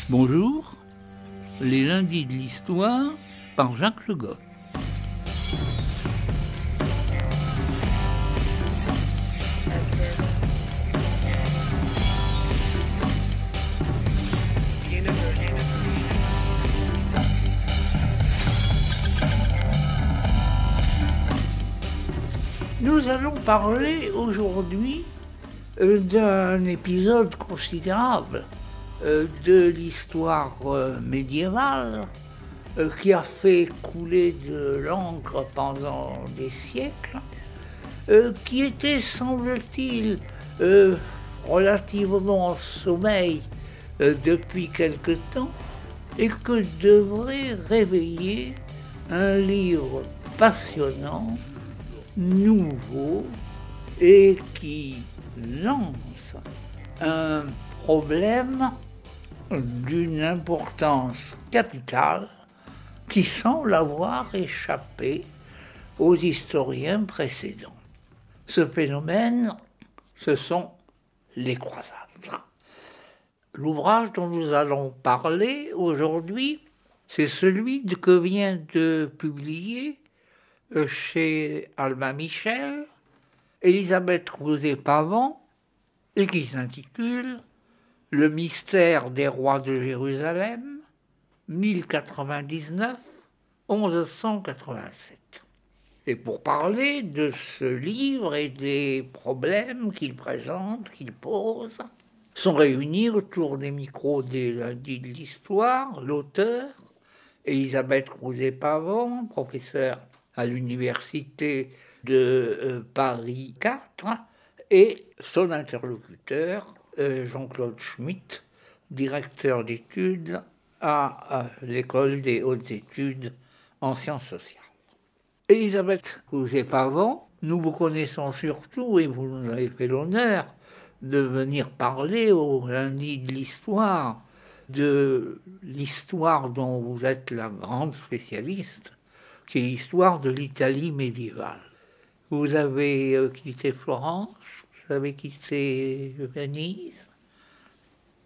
Bonjour, les lundis de l'histoire par Jacques Le Goff. Nous allons parler aujourd'hui d'un épisode considérable de l'histoire médiévale qui a fait couler de l'encre pendant des siècles, qui était, semble-t-il, relativement en sommeil depuis quelque temps et que devrait réveiller un livre passionnant, nouveau et qui lance un problème d'une importance capitale qui semble avoir échappé aux historiens précédents. Ce phénomène, ce sont les croisades. L'ouvrage dont nous allons parler aujourd'hui, c'est celui que vient de publier chez Albin Michel, Elisabeth Crouzet-Pavant, et qui s'intitule « Le mystère des rois de Jérusalem, 1099-1187 ». Et pour parler de ce livre et des problèmes qu'il présente, qu'il pose, sont réunis autour des micros des lundis de l'histoire l'auteur, Elisabeth Crouzet-Pavant, professeure à l'université de Paris 4, et son interlocuteur, Jean-Claude Schmitt, directeur d'études à l'École des hautes études en sciences sociales. Elisabeth Crouzet-Pavant, nous vous connaissons surtout, et vous nous avez fait l'honneur de venir parler au lundi de l'histoire dont vous êtes la grande spécialiste, qui est l'histoire de l'Italie médiévale. Vous avez quitté Florence, vous avez quitté Venise,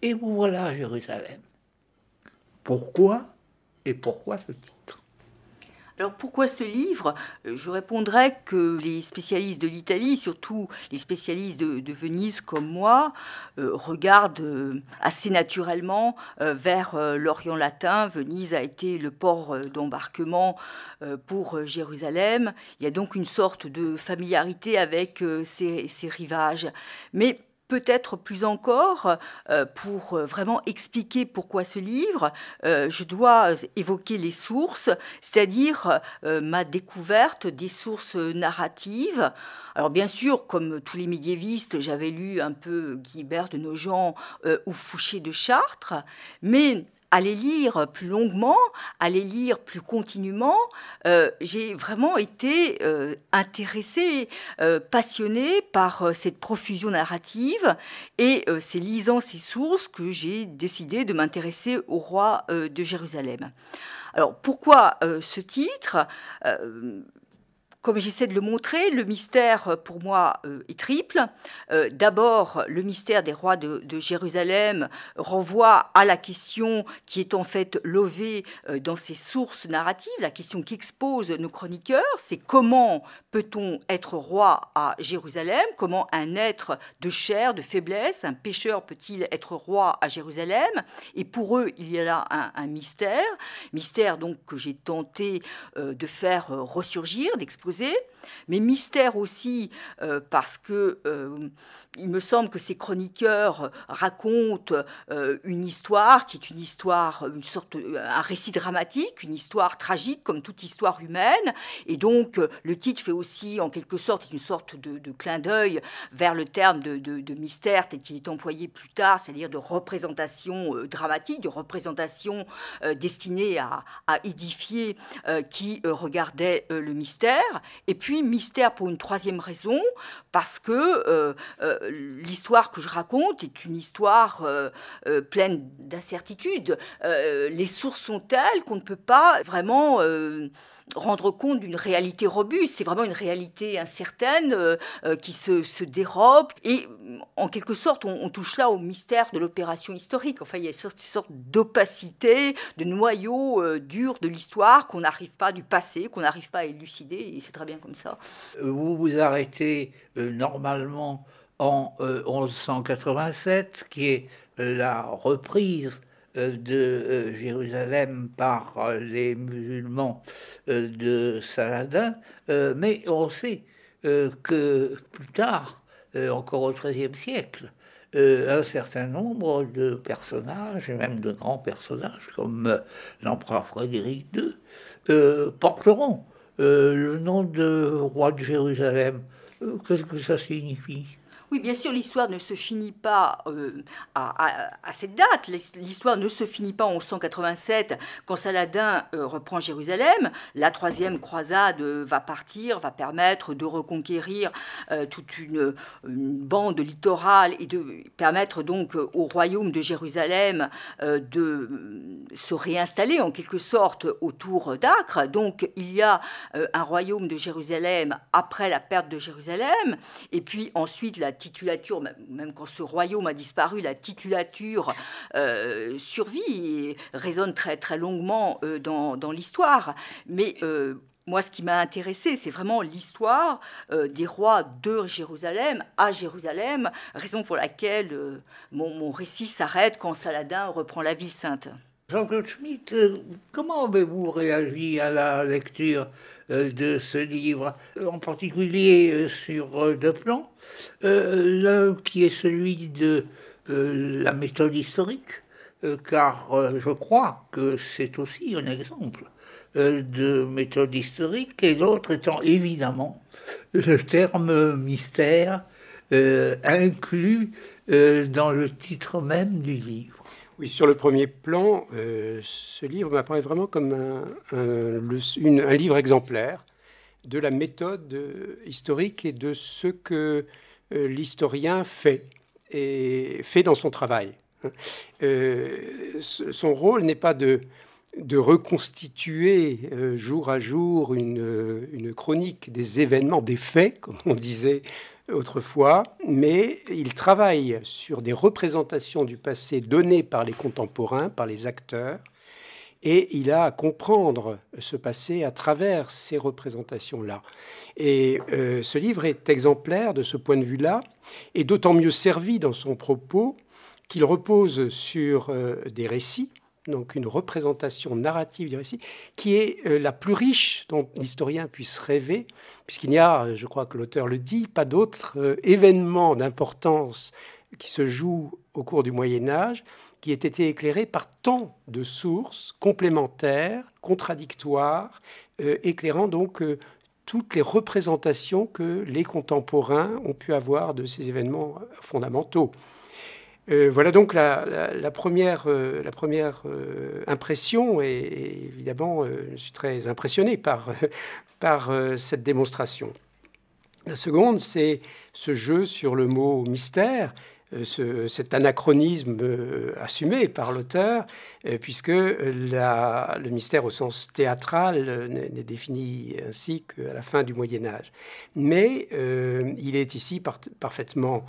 et vous voilà à Jérusalem. Pourquoi et pourquoi ce titre ? Alors pourquoi ce livre ? Je répondrais que les spécialistes de l'Italie, surtout les spécialistes de Venise comme moi, regardent assez naturellement vers l'Orient latin. Venise a été le port d'embarquement pour Jérusalem. Il y a donc une sorte de familiarité avec ces rivages. Mais peut-être plus encore, pour vraiment expliquer pourquoi ce livre, je dois évoquer les sources, c'est-à-dire ma découverte des sources narratives. Alors bien sûr, comme tous les médiévistes, j'avais lu un peu Guibert de Nogent ou Fouché de Chartres, mais à les lire plus longuement, à les lire plus continuellement, j'ai vraiment été intéressée, passionnée par cette profusion narrative, et c'est lisant ces sources que j'ai décidé de m'intéresser au roi de Jérusalem. Alors pourquoi ce titre ? Comme j'essaie de le montrer, le mystère, pour moi, est triple. D'abord, le mystère des rois de Jérusalem renvoie à la question qui est en fait levée dans ces sources narratives, la question qu'exposent nos chroniqueurs, c'est comment peut-on être roi à Jérusalem ? Comment un être de chair, de faiblesse, un pécheur peut-il être roi à Jérusalem ? Et pour eux, il y a là un mystère donc que j'ai tenté de faire ressurgir, d'exposer, mais mystère aussi parce que il me semble que ces chroniqueurs racontent une histoire qui est une histoire, un récit dramatique, une histoire tragique comme toute histoire humaine, et donc le titre fait aussi en quelque sorte une sorte de clin d'œil vers le terme de mystère tel qu'il est employé plus tard, c'est-à-dire de représentation dramatique, de représentation destinée à édifier qui regardait le mystère. Et puis mystère pour une troisième raison, parce que l'histoire que je raconte est une histoire pleine d'incertitudes. Les sources sont telles qu'on ne peut pas vraiment rendre compte d'une réalité robuste. C'est vraiment une réalité incertaine qui se dérobe. Et en quelque sorte, on touche là au mystère de l'opération historique. Enfin, il y a une sorte d'opacité, de noyau dur de l'histoire qu'on n'arrive pas, du passé, qu'on n'arrive pas à élucider. Et c'est très bien comme ça. Vous vous arrêtez normalement en 1187, qui est la reprise de Jérusalem par les musulmans de Saladin, mais on sait que plus tard, encore au XIIIe siècle, un certain nombre de personnages, et même de grands personnages comme l'empereur Frédéric II, porteront le nom de roi de Jérusalem. Qu'est-ce que ça signifie? Oui, bien sûr, l'histoire ne se finit pas à cette date. L'histoire ne se finit pas en 1187 quand Saladin reprend Jérusalem. La troisième croisade va partir, va permettre de reconquérir toute une bande littorale et de permettre donc au royaume de Jérusalem de se réinstaller en quelque sorte autour d'Acre. Donc il y a un royaume de Jérusalem après la perte de Jérusalem, et puis ensuite la titulature, même quand ce royaume a disparu, la titulature survit et résonne très, très longuement dans l'histoire. Mais moi, ce qui m'a intéressé, c'est vraiment l'histoire des rois de Jérusalem à Jérusalem, raison pour laquelle mon récit s'arrête quand Saladin reprend la ville sainte. Jean-Claude Schmitt, comment avez-vous réagi à la lecture de ce livre, en particulier sur deux plans? L'un qui est celui de la méthode historique, car je crois que c'est aussi un exemple de méthode historique, et l'autre étant évidemment le terme mystère inclus dans le titre même du livre. Oui, sur le premier plan, ce livre m'apparaît vraiment comme un livre exemplaire de la méthode historique et de ce que l'historien fait, et fait dans son travail. Son rôle n'est pas de reconstituer jour à jour une chronique des événements, des faits, comme on disait autrefois, mais il travaille sur des représentations du passé données par les contemporains, par les acteurs, et il a à comprendre ce passé à travers ces représentations-là. Et ce livre est exemplaire de ce point de vue-là, et d'autant mieux servi dans son propos qu'il repose sur des récits, donc une représentation narrative du récit, qui est la plus riche dont l'historien puisse rêver, puisqu'il n'y a, je crois que l'auteur le dit, pas d'autres événements d'importance qui se jouent au cours du Moyen-Âge, qui aient été éclairés par tant de sources complémentaires, contradictoires, éclairant donc toutes les représentations que les contemporains ont pu avoir de ces événements fondamentaux. Voilà donc la première impression, et évidemment, je suis très impressionné par cette démonstration. La seconde, c'est ce jeu sur le mot mystère, cet anachronisme assumé par l'auteur, puisque le mystère au sens théâtral n'est défini ainsi qu'à la fin du Moyen-Âge. Mais il est ici parfaitement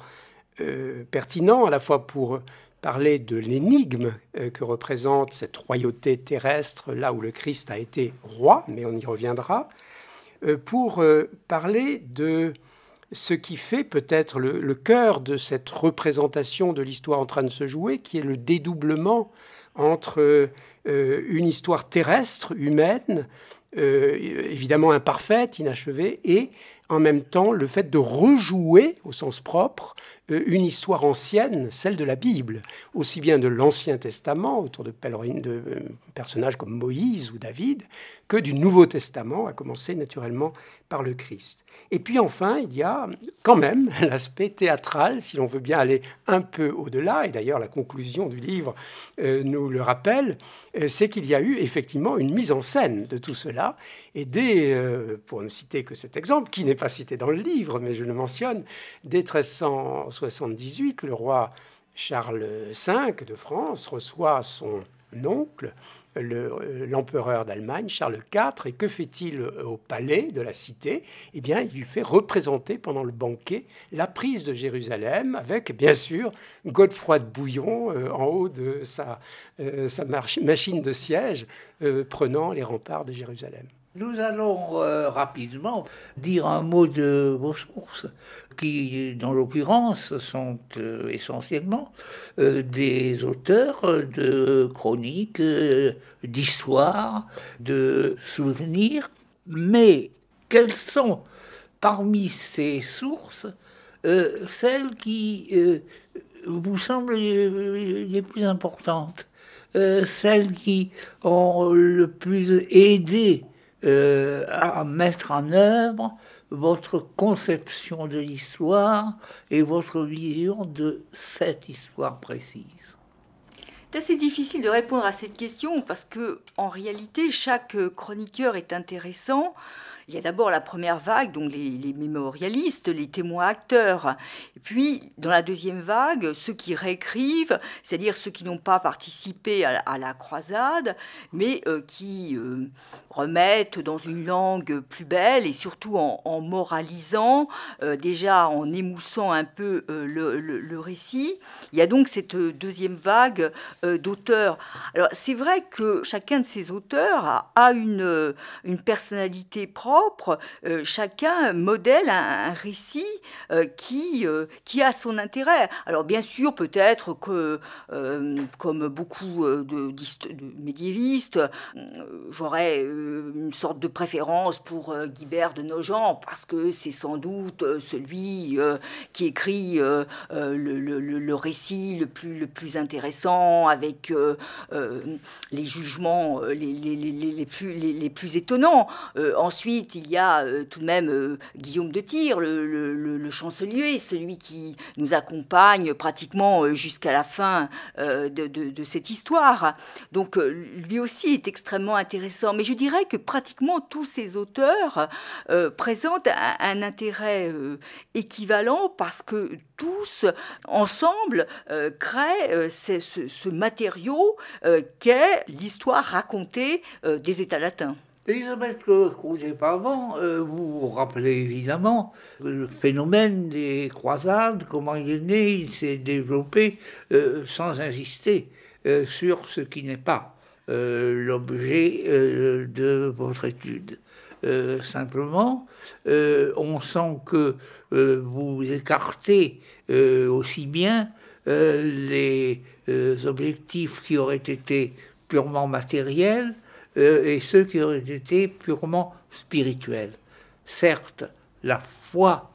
pertinent, à la fois pour parler de l'énigme que représente cette royauté terrestre, là où le Christ a été roi, mais on y reviendra, pour parler de ce qui fait peut-être le cœur de cette représentation de l'histoire en train de se jouer, qui est le dédoublement entre une histoire terrestre, humaine, évidemment imparfaite, inachevée, et en même temps le fait de rejouer, au sens propre, une histoire ancienne, celle de la Bible, aussi bien de l'Ancien Testament, autour de personnages comme Moïse ou David, que du Nouveau Testament, à commencer naturellement par le Christ. Et puis enfin, il y a quand même l'aspect théâtral, si l'on veut bien aller un peu au-delà, et d'ailleurs la conclusion du livre nous le rappelle, c'est qu'il y a eu effectivement une mise en scène de tout cela, et pour ne citer que cet exemple, qui n'est pas cité dans le livre, mais je le mentionne, dès 1378, le roi Charles V de France reçoit son oncle, l'empereur d'Allemagne, Charles IV. Et que fait-il au palais de la cité? Eh bien, il lui fait représenter pendant le banquet la prise de Jérusalem, avec, bien sûr, Godefroy de Bouillon en haut de sa machine de siège, prenant les remparts de Jérusalem. Nous allons rapidement dire un mot de vos sources, qui, dans l'occurrence, sont essentiellement des auteurs de chroniques, d'histoires, de souvenirs. Mais quelles sont, parmi ces sources, celles qui vous semblent les plus importantes, celles qui ont le plus aidé à mettre en œuvre votre conception de l'histoire et votre vision de cette histoire précise? C'est assez difficile de répondre à cette question parce que, en réalité, chaque chroniqueur est intéressant. Il y a d'abord la première vague, donc les mémorialistes, les témoins acteurs. Et puis, dans la deuxième vague, ceux qui réécrivent, c'est-à-dire ceux qui n'ont pas participé à la croisade, mais qui remettent dans une langue plus belle et surtout en moralisant, déjà en émoussant un peu le récit. Il y a donc cette deuxième vague d'auteurs. Alors, c'est vrai que chacun de ces auteurs a une personnalité propre. Chacun modèle un récit qui a son intérêt. Alors bien sûr, peut-être que, comme beaucoup de médiévistes, j'aurais une sorte de préférence pour Guibert de Nogent, parce que c'est sans doute celui qui écrit le récit le plus intéressant, avec les jugements les plus étonnants. Ensuite, il y a tout de même Guillaume de Tyr, le chancelier, celui qui nous accompagne pratiquement jusqu'à la fin de cette histoire. Donc lui aussi est extrêmement intéressant. Mais je dirais que pratiquement tous ces auteurs présentent un intérêt équivalent, parce que tous, ensemble, créent ce matériau qu'est l'histoire racontée des États latins. Elisabeth Crozet-Pavant, vous vous rappelez évidemment le phénomène des croisades, comment il est né, il s'est développé sans insister sur ce qui n'est pas l'objet de votre étude. Simplement, on sent que vous écartez aussi bien les objectifs qui auraient été purement matériels et ceux qui auraient été purement spirituels. Certes, la foi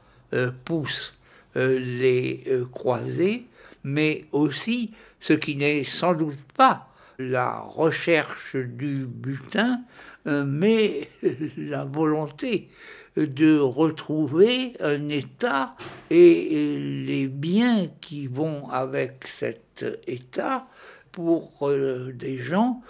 pousse les croisés, mais aussi ce qui n'est sans doute pas la recherche du butin, mais la volonté de retrouver un état et les biens qui vont avec cet état pour des gens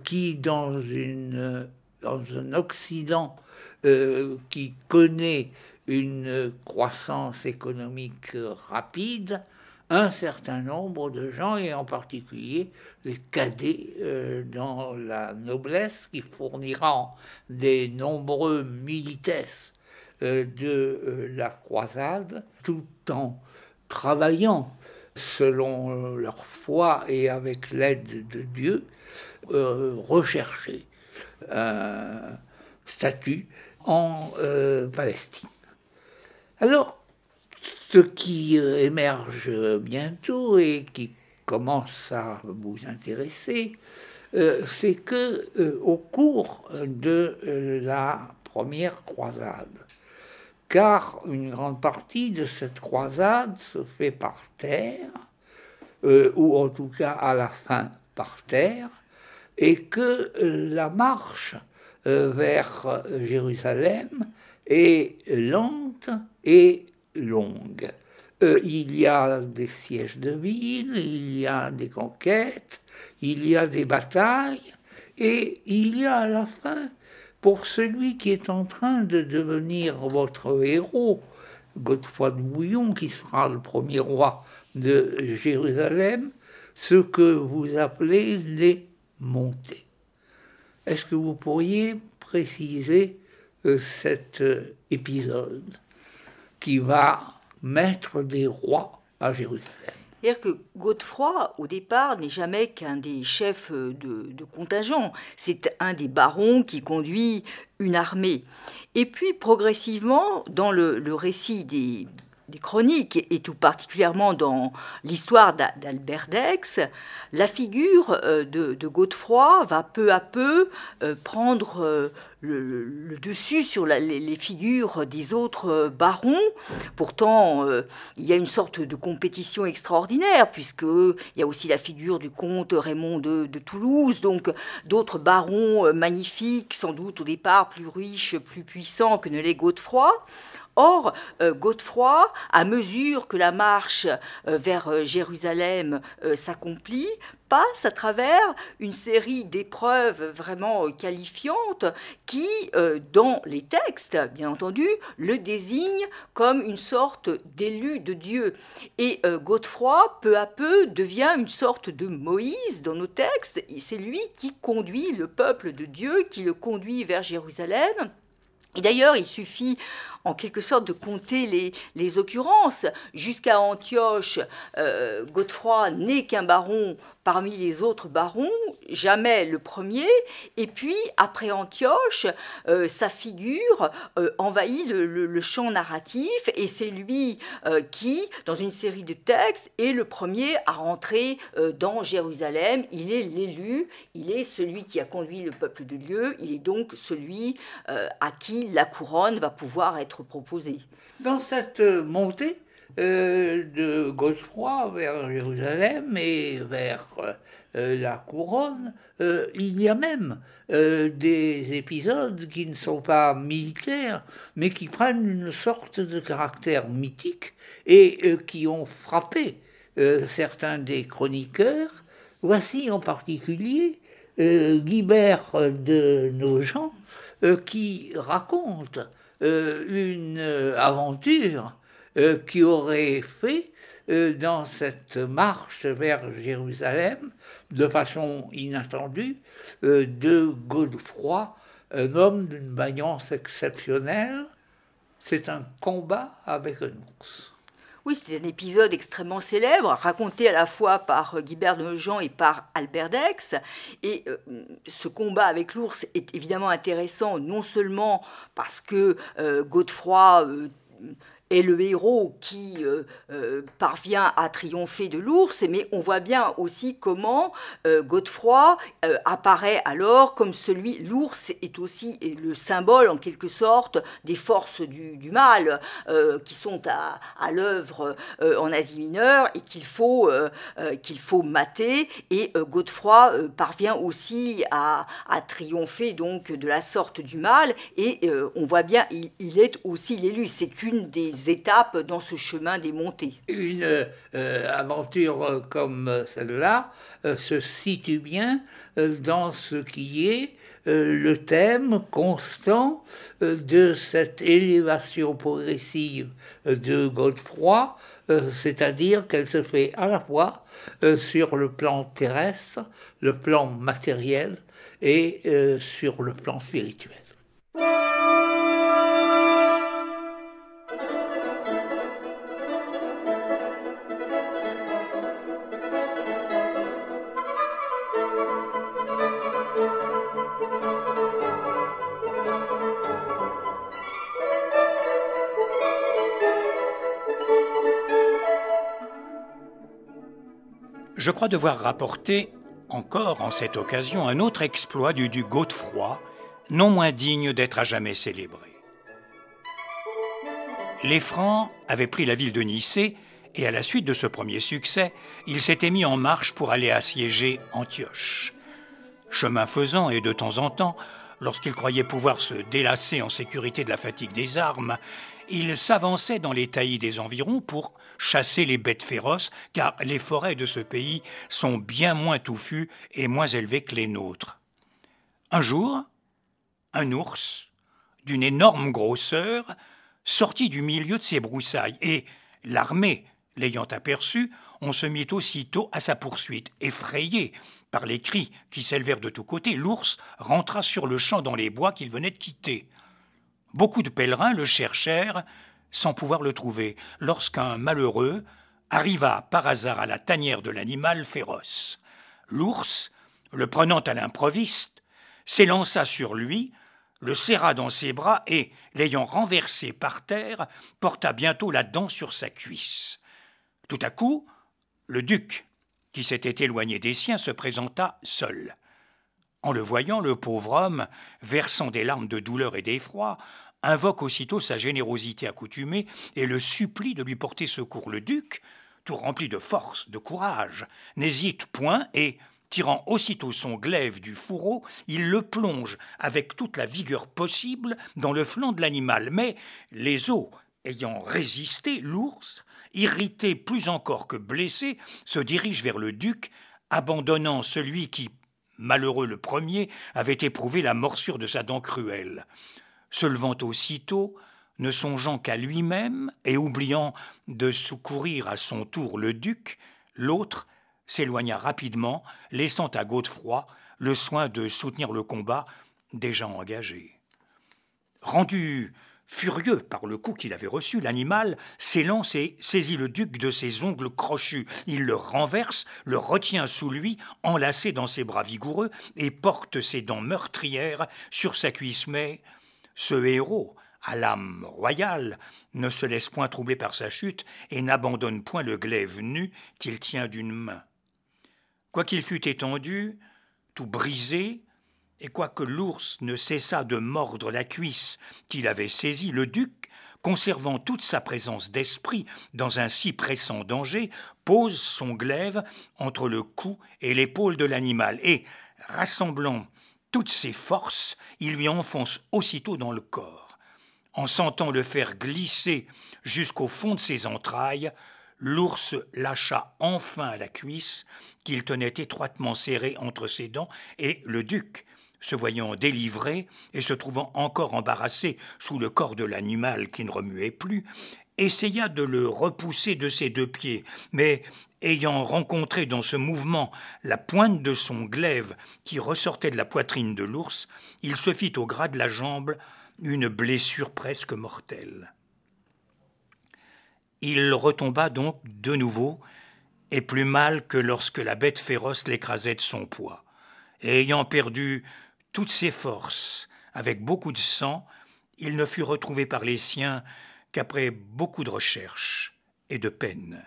qui, dans un Occident qui connaît une croissance économique rapide, un certain nombre de gens, et en particulier les cadets dans la noblesse, qui fourniront des nombreux milites de la croisade, tout en travaillant selon leur foi et avec l'aide de Dieu, rechercher un statut en Palestine. Alors, ce qui émerge bientôt et qui commence à vous intéresser, c'est que au cours de la première croisade, car une grande partie de cette croisade se fait par terre, ou en tout cas à la fin par terre, et que la marche vers Jérusalem est lente et longue. Il y a des sièges de ville, il y a des conquêtes, il y a des batailles, et il y a à la fin, pour celui qui est en train de devenir votre héros, Godefroy de Bouillon, qui sera le premier roi de Jérusalem, ce que vous appelez les montées. Est-ce que vous pourriez préciser cet épisode qui va mettre des rois à Jérusalem? C'est-à-dire que Godefroy, au départ, n'est jamais qu'un des chefs de contingent. C'est un des barons qui conduit une armée. Et puis, progressivement, dans le récit des chroniques, et tout particulièrement dans l'histoire d'Albert d'Aix, la figure de Godefroy va peu à peu prendre le dessus sur les figures des autres barons. Pourtant, il y a une sorte de compétition extraordinaire, puisqu'il y a aussi la figure du comte Raymond de Toulouse, donc d'autres barons magnifiques, sans doute au départ plus riches, plus puissants que ne l'est Godefroy. Or, Godefroy, à mesure que la marche vers Jérusalem s'accomplit, passe à travers une série d'épreuves vraiment qualifiantes qui, dans les textes, bien entendu, le désignent comme une sorte d'élu de Dieu. Et Godefroy, peu à peu, devient une sorte de Moïse dans nos textes. Et c'est lui qui conduit le peuple de Dieu, qui le conduit vers Jérusalem. Et d'ailleurs, il suffit en quelque sorte de compter les occurrences. Jusqu'à Antioche, Godefroy n'est qu'un baron parmi les autres barons, jamais le premier. Et puis, après Antioche, sa figure envahit le champ narratif, et c'est lui qui, dans une série de textes, est le premier à rentrer dans Jérusalem. Il est l'élu, il est celui qui a conduit le peuple de Dieu, il est donc celui à qui la couronne va pouvoir être proposée. Dans cette montée de Godefroy vers Jérusalem et vers la couronne, il y a même des épisodes qui ne sont pas militaires, mais qui prennent une sorte de caractère mythique et qui ont frappé certains des chroniqueurs. Voici en particulier Guibert de Nogent qui raconte une aventure qui aurait fait dans cette marche vers Jérusalem, de façon inattendue, de Godefroy, un homme d'une vaillance exceptionnelle. C'est un combat avec un ours. Oui, c'est un épisode extrêmement célèbre, raconté à la fois par Guibert de Nogent et par Albert d'Aix. Et ce combat avec l'ours est évidemment intéressant, non seulement parce que Godefroy est le héros qui parvient à triompher de l'ours, mais on voit bien aussi comment Godefroy apparaît alors comme l'ours est aussi le symbole en quelque sorte des forces du mal qui sont à l'œuvre en Asie mineure et qu'il faut mater, et Godefroy parvient aussi à triompher donc de la sorte du mal, et on voit bien il est aussi l'élu. C'est une des étapes dans ce chemin des montées. Une aventure comme celle-là se situe bien dans ce qui est le thème constant de cette élévation progressive de Godefroy, c'est-à-dire qu'elle se fait à la fois sur le plan terrestre, le plan matériel et sur le plan spirituel. Je crois devoir rapporter, encore en cette occasion, un autre exploit du Godefroy, non moins digne d'être à jamais célébré. Les Francs avaient pris la ville de Nicée, et à la suite de ce premier succès, ils s'étaient mis en marche pour aller assiéger Antioche. Chemin faisant, et de temps en temps, lorsqu'ils croyaient pouvoir se délasser en sécurité de la fatigue des armes, ils s'avançaient dans les taillis des environs pour chasser les bêtes féroces, car les forêts de ce pays sont bien moins touffues et moins élevées que les nôtres. Un jour, un ours, d'une énorme grosseur, sortit du milieu de ces broussailles, et l'armée, l'ayant aperçu, on se mit aussitôt à sa poursuite, effrayée Par les cris qui s'élevèrent de tous côtés, l'ours rentra sur le champ dans les bois qu'il venait de quitter. Beaucoup de pèlerins le cherchèrent sans pouvoir le trouver, lorsqu'un malheureux arriva par hasard à la tanière de l'animal féroce. L'ours, le prenant à l'improviste, s'élança sur lui, le serra dans ses bras et, l'ayant renversé par terre, porta bientôt la dent sur sa cuisse. Tout à coup, le duc, qui s'était éloigné des siens, se présenta seul. En le voyant, le pauvre homme, versant des larmes de douleur et d'effroi, invoque aussitôt sa générosité accoutumée et le supplie de lui porter secours. Le duc, tout rempli de force, de courage, n'hésite point et, tirant aussitôt son glaive du fourreau, il le plonge avec toute la vigueur possible dans le flanc de l'animal. Mais les os ayant résisté, l'ours, irrité plus encore que blessé, se dirige vers le duc, abandonnant celui qui, malheureux le premier, avait éprouvé la morsure de sa dent cruelle. Se levant aussitôt, ne songeant qu'à lui-même et oubliant de secourir à son tour le duc, l'autre s'éloigna rapidement, laissant à Godefroy le soin de soutenir le combat déjà engagé. Rendu furieux par le coup qu'il avait reçu, l'animal s'élance et saisit le duc de ses ongles crochus. Il le renverse, le retient sous lui, enlacé dans ses bras vigoureux, et porte ses dents meurtrières sur sa cuisse. Mais ce héros, à l'âme royale, ne se laisse point troubler par sa chute et n'abandonne point le glaive nu qu'il tient d'une main. Quoiqu'il fût étendu, tout brisé, et quoique l'ours ne cessât de mordre la cuisse qu'il avait saisie, le duc, conservant toute sa présence d'esprit dans un si pressant danger, pose son glaive entre le cou et l'épaule de l'animal et, rassemblant toutes ses forces, il lui enfonce aussitôt dans le corps. En sentant le fer glisser jusqu'au fond de ses entrailles, l'ours lâcha enfin la cuisse qu'il tenait étroitement serrée entre ses dents et le duc, se voyant délivré et se trouvant encore embarrassé sous le corps de l'animal qui ne remuait plus, essaya de le repousser de ses deux pieds, mais ayant rencontré dans ce mouvement la pointe de son glaive qui ressortait de la poitrine de l'ours, il se fit au gras de la jambe une blessure presque mortelle. Il retomba donc de nouveau, et plus mal que lorsque la bête féroce l'écrasait de son poids. Et ayant perdu toutes ses forces, avec beaucoup de sang, il ne fut retrouvé par les siens qu'après beaucoup de recherches et de peine.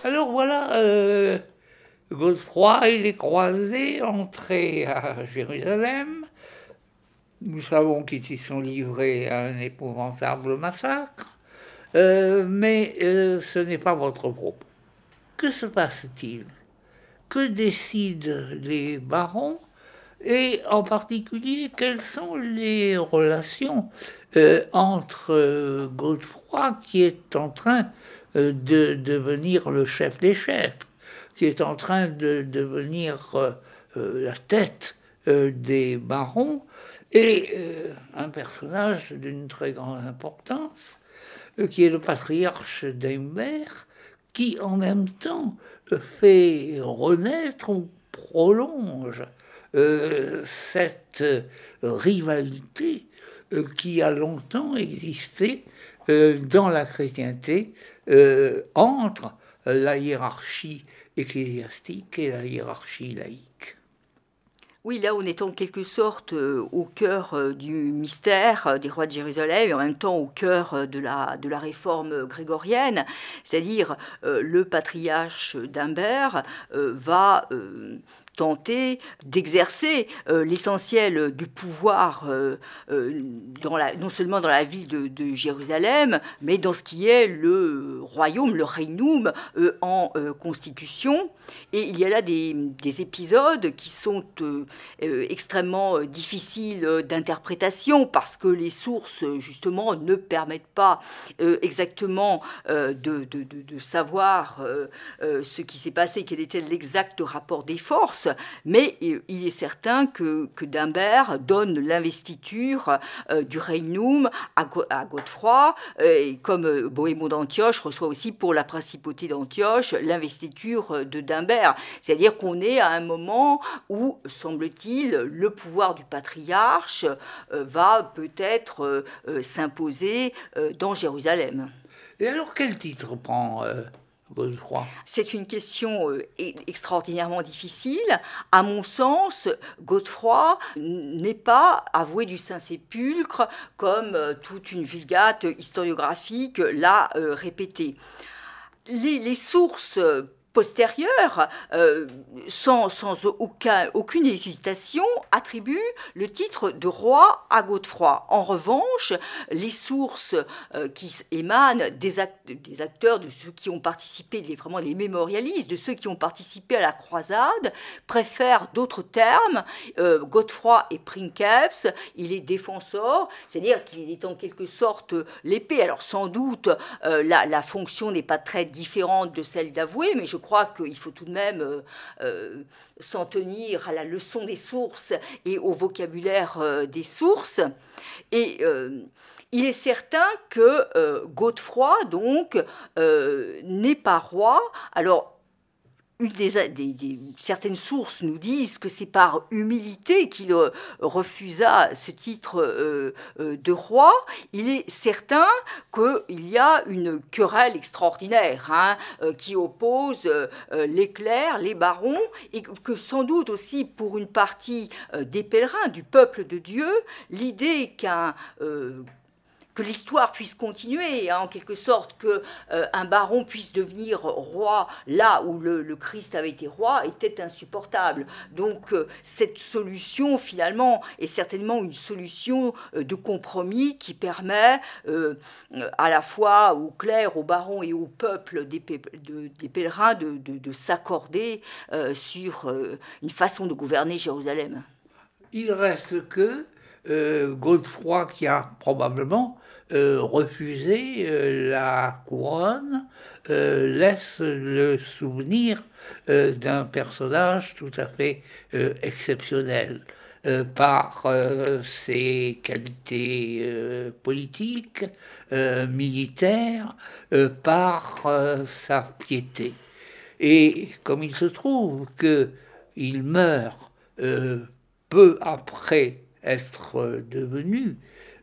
Alors voilà, Godefroy et les croisés entrés à Jérusalem. Nous savons qu'ils s'y sont livrés à un épouvantable massacre, mais ce n'est pas votre propos. Que se passe-t-il? Que décident les barons? Et en particulier, quelles sont les relations entre Godefroy, qui est en train de devenir le chef des chefs, qui est en train de devenir la tête des barons, et un personnage d'une très grande importance, qui est le patriarche d'Eimbert, qui en même temps fait renaître ou prolonge cette rivalité qui a longtemps existé dans la chrétienté entre la hiérarchie ecclésiastique et la hiérarchie laïque. Oui, là, on est en quelque sorte au cœur du mystère des rois de Jérusalem et en même temps au cœur de la réforme grégorienne. C'est-à-dire, le patriarche d'Humbert va tenter d'exercer l'essentiel du pouvoir non seulement dans la ville de Jérusalem, mais dans ce qui est le royaume, le Regnum en constitution. Et il y a là des épisodes qui sont extrêmement difficiles d'interprétation parce que les sources, justement, ne permettent pas exactement de savoir ce qui s'est passé, quel était l'exact rapport des forces. Mais il est certain que d'Humbert donne l'investiture du Regnum à Godefroy, et comme Bohémond d'Antioche reçoit aussi pour la principauté d'Antioche l'investiture de d'Humbert. C'est-à-dire qu'on est à un moment où, semble-t-il, le pouvoir du patriarche va peut-être s'imposer dans Jérusalem. Et alors, quel titre prend Godefroy? C'est une question extraordinairement difficile. À mon sens, Godefroy n'est pas avoué du Saint-Sépulcre comme toute une vulgate historiographique l'a répété. Les sources postérieures, sans aucune hésitation, attribuent le titre de roi à Godefroy. En revanche, les sources qui émanent des acteurs, de ceux qui ont participé, vraiment les mémorialistes, de ceux qui ont participé à la croisade, préfèrent d'autres termes. Godefroy est princeps, il est défenseur, c'est-à-dire qu'il est en quelque sorte l'épée. Alors sans doute, la fonction n'est pas très différente de celle d'avoué, mais je crois qu'il faut tout de même s'en tenir à la leçon des sources et au vocabulaire des sources. Et il est certain que Godefroy, donc, n'est pas roi. Alors, certaines sources nous disent que c'est par humilité qu'il refusa ce titre de roi. Il est certain qu'il y a une querelle extraordinaire qui oppose les clercs, les barons, et que sans doute aussi pour une partie des pèlerins, du peuple de Dieu, l'idée que l'histoire puisse continuer, en quelque sorte, qu'un baron puisse devenir roi là où le Christ avait été roi, était insupportable. Donc cette solution, finalement, est certainement une solution de compromis qui permet à la fois aux clercs, aux barons et au peuple des pèlerins de s'accorder sur une façon de gouverner Jérusalem. Il reste que Godefroy, qui a probablement refusé la couronne, laisse le souvenir d'un personnage tout à fait exceptionnel par ses qualités politiques, militaires, par sa piété. Et comme il se trouve qu'il meurt peu après être devenu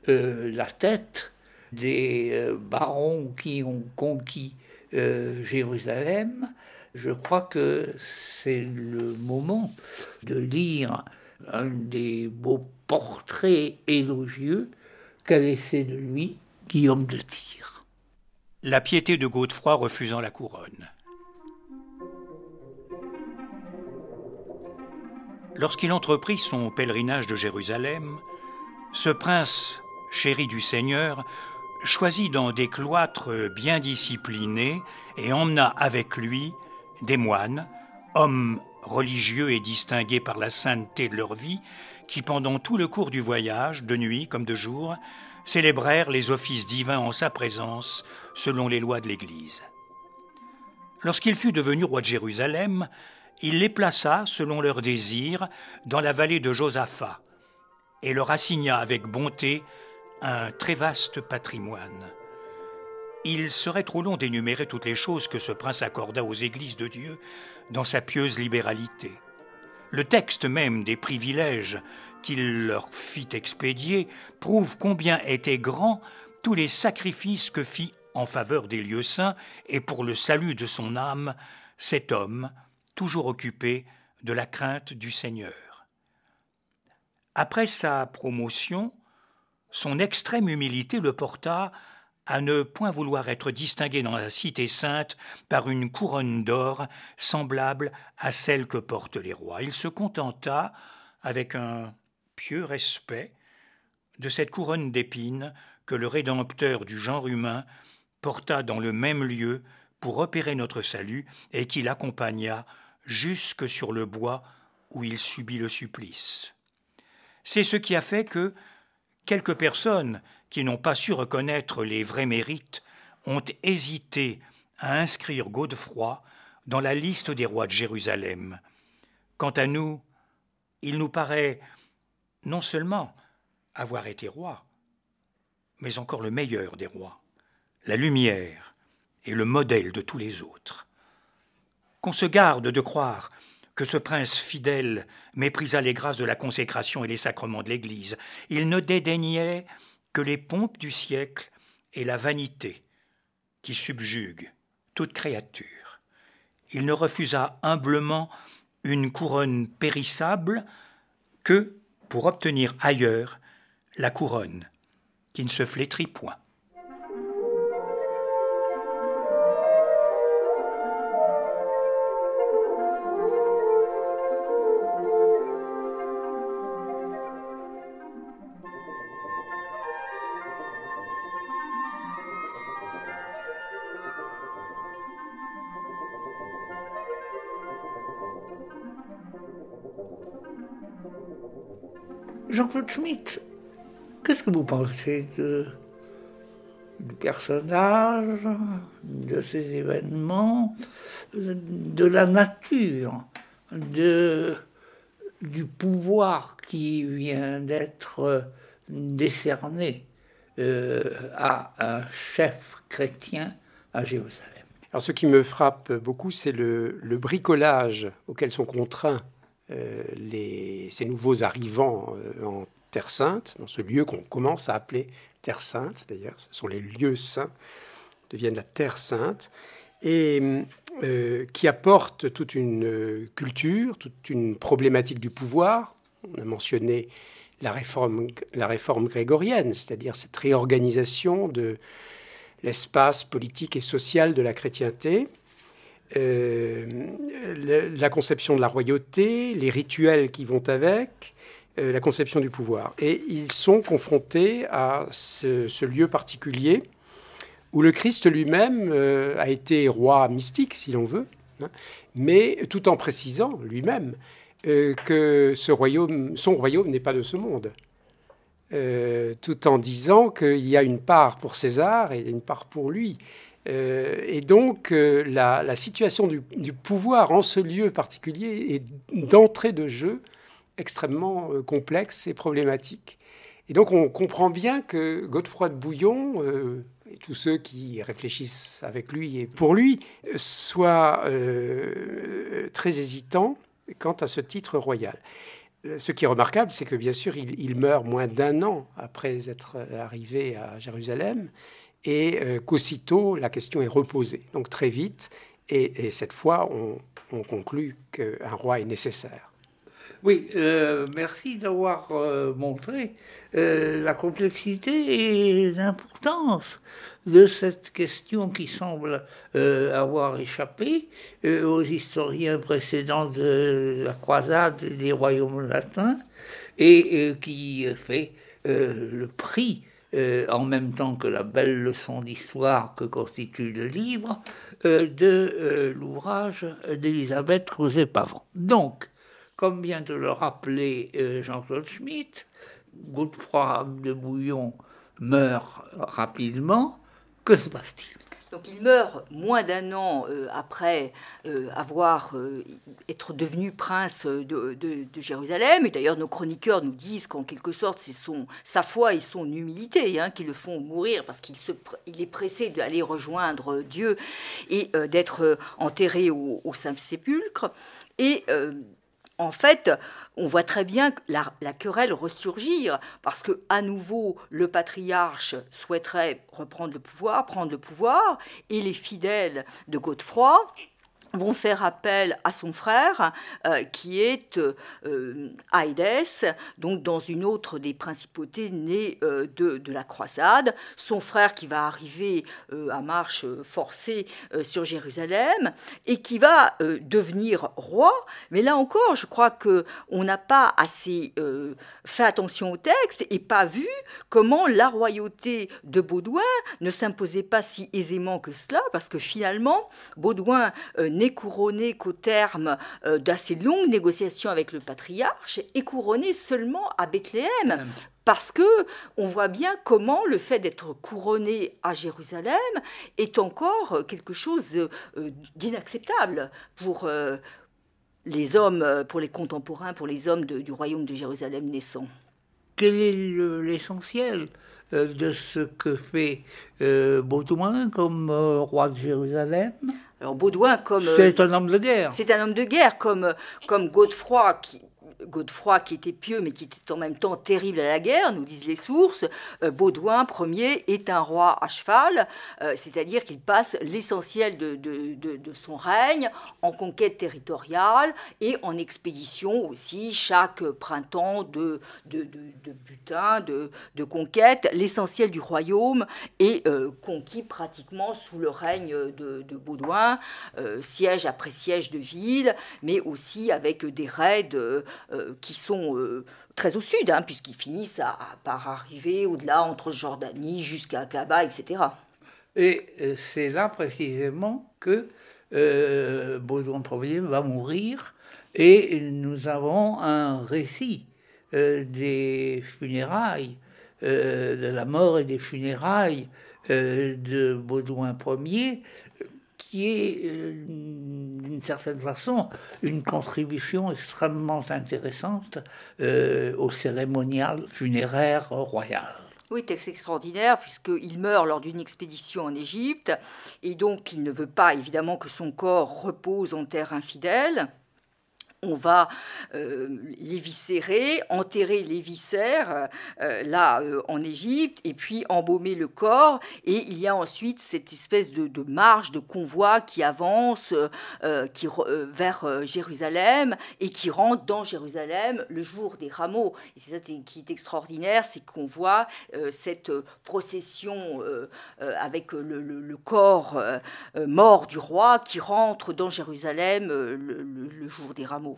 la tête des barons qui ont conquis Jérusalem, je crois que c'est le moment de lire un des beaux portraits élogieux qu'a laissé de lui Guillaume de Tyr. La piété de Godefroy refusant la couronne. Lorsqu'il entreprit son pèlerinage de Jérusalem, ce prince, chéri du Seigneur, choisit dans des cloîtres bien disciplinés et emmena avec lui des moines, hommes religieux et distingués par la sainteté de leur vie, qui pendant tout le cours du voyage, de nuit comme de jour, célébrèrent les offices divins en sa présence, selon les lois de l'Église. Lorsqu'il fut devenu roi de Jérusalem, il les plaça, selon leurs désirs, dans la vallée de Josaphat, et leur assigna avec bonté un très vaste patrimoine. Il serait trop long d'énumérer toutes les choses que ce prince accorda aux églises de Dieu dans sa pieuse libéralité. Le texte même des privilèges qu'il leur fit expédier prouve combien étaient grands tous les sacrifices que fit en faveur des lieux saints et pour le salut de son âme cet homme, toujours occupé de la crainte du Seigneur. Après sa promotion, son extrême humilité le porta à ne point vouloir être distingué dans la cité sainte par une couronne d'or semblable à celle que portent les rois. Il se contenta, avec un pieux respect, de cette couronne d'épines que le Rédempteur du genre humain porta dans le même lieu pour opérer notre salut et qui l'accompagna jusque sur le bois où il subit le supplice. C'est ce qui a fait que quelques personnes qui n'ont pas su reconnaître les vrais mérites ont hésité à inscrire Godefroy dans la liste des rois de Jérusalem. Quant à nous, il nous paraît non seulement avoir été roi, mais encore le meilleur des rois, la lumière et le modèle de tous les autres. Qu'on se garde de croire que ce prince fidèle méprisa les grâces de la consécration et les sacrements de l'Église. Il ne dédaignait que les pompes du siècle et la vanité qui subjuguent toute créature. Il ne refusa humblement une couronne périssable que pour obtenir ailleurs la couronne qui ne se flétrit point. Jean-Claude Schmitt, qu'est-ce que vous pensez du personnage, de ces événements, de la nature, du pouvoir qui vient d'être décerné à un chef chrétien à Jérusalem? Alors, ce qui me frappe beaucoup, c'est le bricolage auquel sont contraints ces nouveaux arrivants en Terre Sainte, dans ce lieu qu'on commence à appeler Terre Sainte, d'ailleurs, ce sont les lieux saints, deviennent la Terre Sainte, et qui apportent toute une culture, toute une problématique du pouvoir. On a mentionné la réforme grégorienne, c'est-à-dire cette réorganisation de l'espace politique et social de la chrétienté, la conception de la royauté, les rituels qui vont avec, la conception du pouvoir. Et ils sont confrontés à ce lieu particulier où le Christ lui-même a été roi mystique, si l'on veut, hein, mais tout en précisant lui-même que son royaume n'est pas de ce monde. Tout en disant qu'il y a une part pour César et une part pour lui. Et donc, la situation du pouvoir en ce lieu particulier est d'entrée de jeu extrêmement complexe et problématique. Et donc, on comprend bien que Godefroy de Bouillon, et tous ceux qui réfléchissent avec lui et pour lui, soient très hésitants quant à ce titre royal. Ce qui est remarquable, c'est que bien sûr, il meurt moins d'un an après être arrivé à Jérusalem, et qu'aussitôt la question est reposée. Donc très vite, et cette fois, on conclut qu'un roi est nécessaire. Oui, merci d'avoir montré la complexité et l'importance de cette question qui semble avoir échappé aux historiens précédents de la croisade des royaumes latins et qui fait le prix, en même temps que la belle leçon d'histoire que constitue le livre, de l'ouvrage d'Élisabeth Crozet-Pavant. Donc, comme vient de le rappeler Jean-Claude Schmitt, Godefroy de Bouillon meurt rapidement. Que se passe-t-il? Donc il meurt moins d'un an après être devenu prince de Jérusalem. Et d'ailleurs, nos chroniqueurs nous disent qu'en quelque sorte, c'est sa foi et son humilité qui le font mourir, parce qu'il est pressé d'aller rejoindre Dieu et d'être enterré au Saint-Sépulcre. Et en fait, on voit très bien la querelle ressurgir, parce que à nouveau, le patriarche souhaiterait prendre le pouvoir, et les fidèles de Godefroy vont faire appel à son frère, qui est Aédès, donc dans une autre des principautés nées de la croisade. Son frère qui va arriver à marche forcée sur Jérusalem et qui va devenir roi. Mais là encore, je crois qu'on n'a pas assez fait attention au texte et pas vu comment la royauté de Baudouin ne s'imposait pas si aisément que cela, parce que finalement, Baudouin n'est couronné qu'au terme d'assez longues négociations avec le patriarche et couronné seulement à Bethléem. Parce que on voit bien comment le fait d'être couronné à Jérusalem est encore quelque chose d'inacceptable pour les hommes, pour les contemporains, pour les hommes du royaume de Jérusalem naissant. Quel est l'essentiel de ce que fait Baudouin comme roi de Jérusalem? Alors Baudouin, comme c'est un homme de guerre. C'est un homme de guerre, comme Godefroy qui était pieux mais qui était en même temps terrible à la guerre, nous disent les sources. Baudouin Ier est un roi à cheval, c'est-à-dire qu'il passe l'essentiel de son règne en conquête territoriale et en expédition aussi, chaque printemps de butin, de conquête. L'essentiel du royaume est conquis pratiquement sous le règne de Baudouin, siège après siège de ville, mais aussi avec des raids qui sont très au sud, puisqu'ils finissent par arriver au-delà, entre Jordanie jusqu'à Akaba, etc. Et c'est là précisément que Baudouin Ier va mourir, et nous avons un récit des funérailles, de la mort et des funérailles de Baudouin Ier, qui est, d'une certaine façon, une contribution extrêmement intéressante au cérémonial funéraire royal. Oui, texte extraordinaire, puisqu'il meurt lors d'une expédition en Égypte, et donc il ne veut pas, évidemment, que son corps repose en terre infidèle. On va l'éviscérer, enterrer les viscères en Égypte, et puis embaumer le corps. Et il y a ensuite cette espèce de marche, de convoi qui avance vers Jérusalem et qui rentre dans Jérusalem le jour des rameaux. Et c'est ça qui est extraordinaire, c'est qu'on voit cette procession avec le corps mort du roi qui rentre dans Jérusalem le jour des rameaux.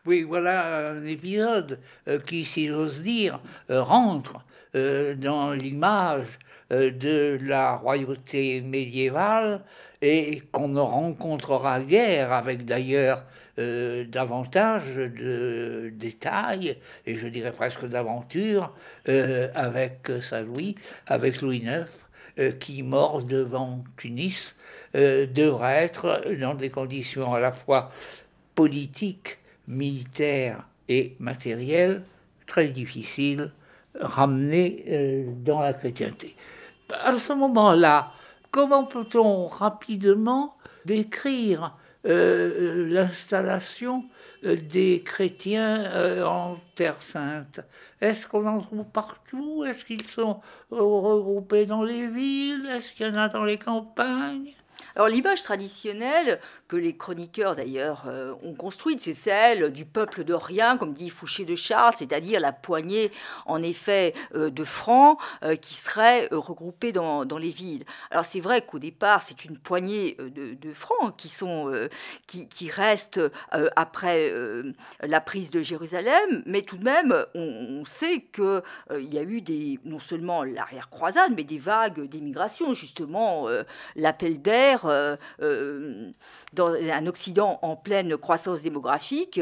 Oui, voilà un épisode qui, si j'ose dire, rentre dans l'image de la royauté médiévale et qu'on ne rencontrera guère, avec d'ailleurs davantage de détails et je dirais presque d'aventure avec Saint-Louis, avec Louis IX, qui, mort devant Tunis, devrait être dans des conditions à la fois politiques, militaire et matériel très difficile, ramené dans la chrétienté. À ce moment-là, comment peut-on rapidement décrire l'installation des chrétiens en Terre Sainte? Est-ce qu'on en trouve partout? Est-ce qu'ils sont regroupés dans les villes? Est-ce qu'il y en a dans les campagnes? Alors l'image traditionnelle que les chroniqueurs d'ailleurs ont construite, c'est celle du peuple de rien, comme dit Fouché de Chartres, c'est-à-dire la poignée en effet de francs qui seraient regroupés dans les villes. Alors c'est vrai qu'au départ c'est une poignée de francs qui restent après la prise de Jérusalem, mais tout de même on sait qu'il y a eu non seulement l'arrière-croisade, mais des vagues d'émigration, justement l'appel d'air dans un Occident en pleine croissance démographique.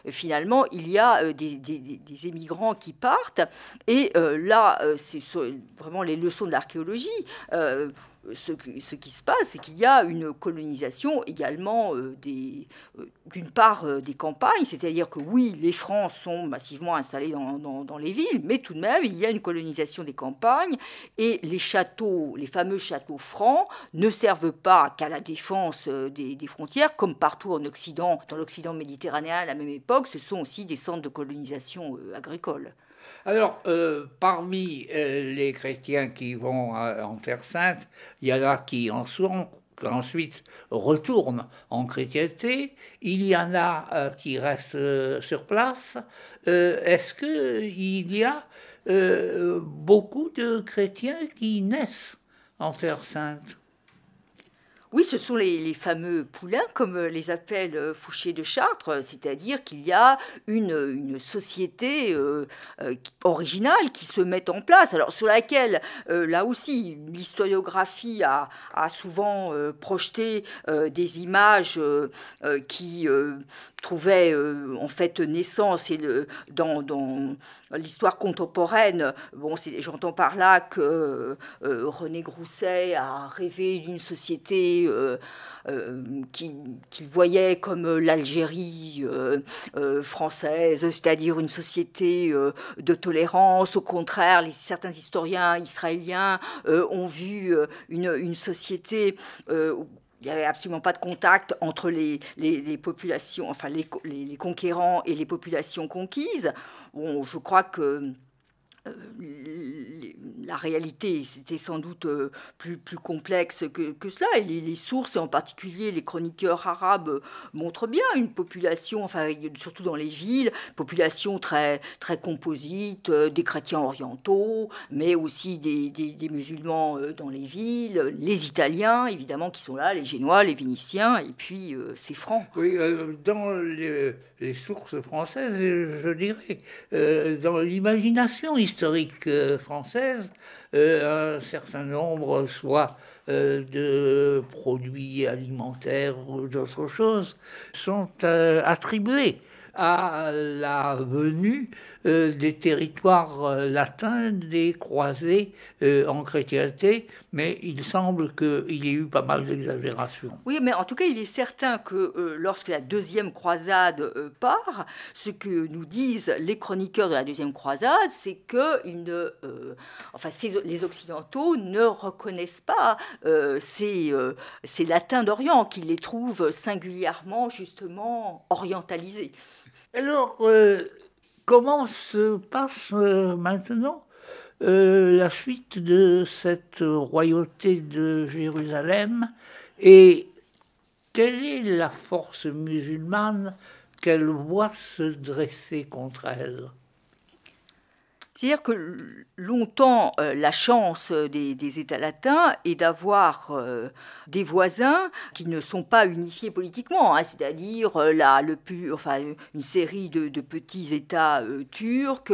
Finalement, il y a des émigrants qui partent. Et là, c'est vraiment les leçons de l'archéologie. Ce qui se passe, c'est qu'il y a une colonisation également d'une part des campagnes, c'est-à-dire que oui, les Francs sont massivement installés dans les villes, mais tout de même, il y a une colonisation des campagnes, et les châteaux, les fameux châteaux francs, ne servent pas qu'à la défense des frontières, comme partout en Occident, dans l'Occident méditerranéen à la même époque, ce sont aussi des centres de colonisation agricole. Alors, parmi les chrétiens qui vont en Terre Sainte, il y en a qui en sont qu'ensuite retournent en chrétienté, il y en a qui restent sur place. Est-ce qu'il y a beaucoup de chrétiens qui naissent en Terre Sainte? Oui, ce sont les fameux poulains, comme les appelle Fouché de Chartres, c'est-à-dire qu'il y a une société originale qui se met en place, alors sur laquelle, là aussi, l'historiographie a souvent projeté des images qui trouvaient en fait naissance dans l'histoire contemporaine. Bon, j'entends par là que René Grousset a rêvé d'une société qu'il voyait comme l'Algérie française, c'est-à-dire une société de tolérance. Au contraire, certains historiens israéliens ont vu une société où il n'y avait absolument pas de contact entre les populations, enfin les conquérants et les populations conquises. Bon, je crois que la réalité, c'était sans doute plus complexe que cela. Et les sources, et en particulier les chroniqueurs arabes, montrent bien une population, enfin, surtout dans les villes, population très, très composite, des chrétiens orientaux, mais aussi des musulmans dans les villes, les Italiens, évidemment, qui sont là, les Génois, les Vénitiens, et puis ces Francs. Oui, dans les sources françaises, je dirais, dans l'imagination historique française, un certain nombre, soit de produits alimentaires ou d'autres choses, sont attribués à la venue des territoires latins, des croisés en chrétienté, mais il semble qu'il y ait eu pas mal d'exagérations. Oui, mais en tout cas, il est certain que lorsque la deuxième croisade part, ce que nous disent les chroniqueurs de la deuxième croisade, c'est que les Occidentaux ne reconnaissent pas ces latins d'Orient, qu'ils les trouvent singulièrement, justement, orientalisés. Alors, comment se passe maintenant la suite de cette royauté de Jérusalem et quelle est la force musulmane qu'elle voit se dresser contre elle? C'est-à-dire que longtemps, la chance des États latins est d'avoir des voisins qui ne sont pas unifiés politiquement, hein, c'est-à-dire une série de petits États turcs,